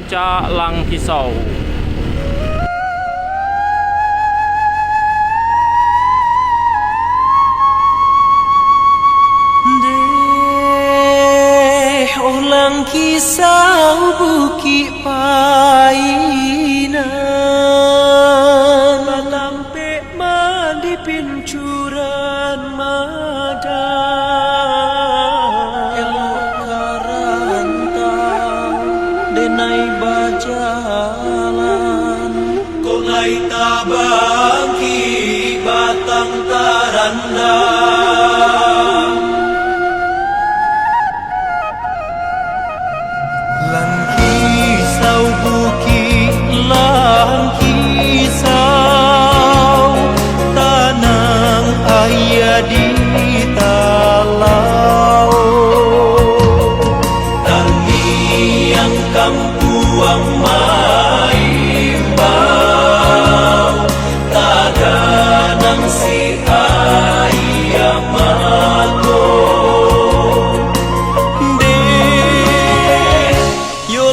Puncak Langkisau. Langkisau Bukit Painan, malampe mandi pincuran madan, elok karantau denai bajalan, kok ngai tabangki batang tarandang. Langkisau Bukit Langkisau, tanang ayah di talau, tangiang kampuang maimbau, tadanang si ayah mago.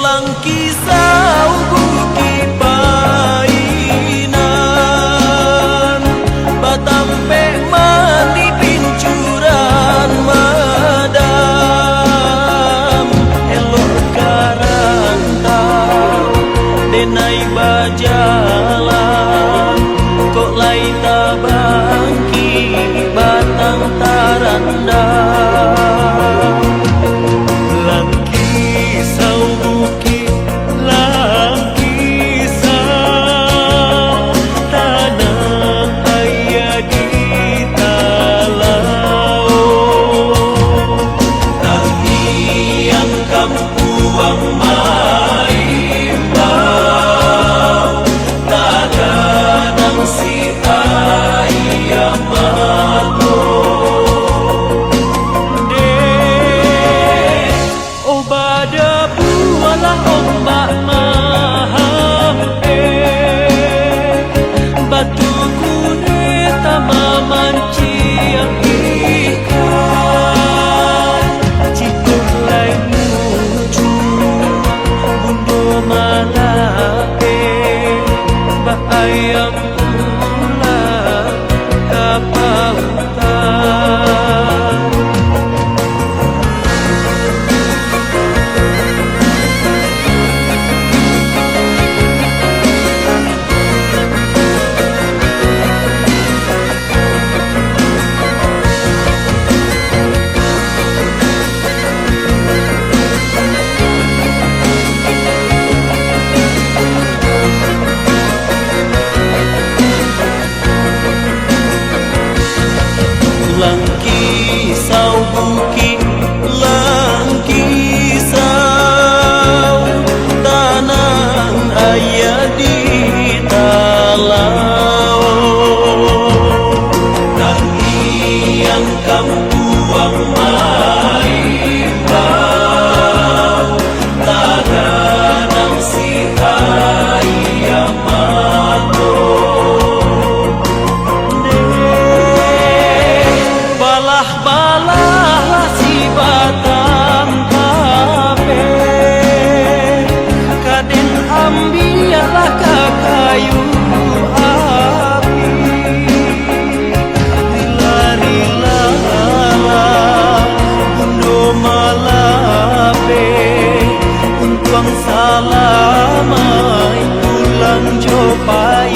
Langkisau Bukit Painan, batampe mandi pincuran madam, elok karantau denai bajalan, kok lai tabangki batang tarandang. Langkisau Bukit Langkisau, tanah ayah di talau, tangiang kampuang maimbau, tadanang si ayah mago. Bada bualah ombak mahampe, batu kudeta mamanciang ikan, cikuk lai muju bundo malape, bak ayam pula kapautan. Langkisau Bukit Langkisau, tanang ayah di talau, tangiang kampuang maimbau, tadanang si ayah mago. Balah-balah si batang kape, kaden ambialah ke kayu api, rila-rila bundo malape, untuang salamai pulang jopai.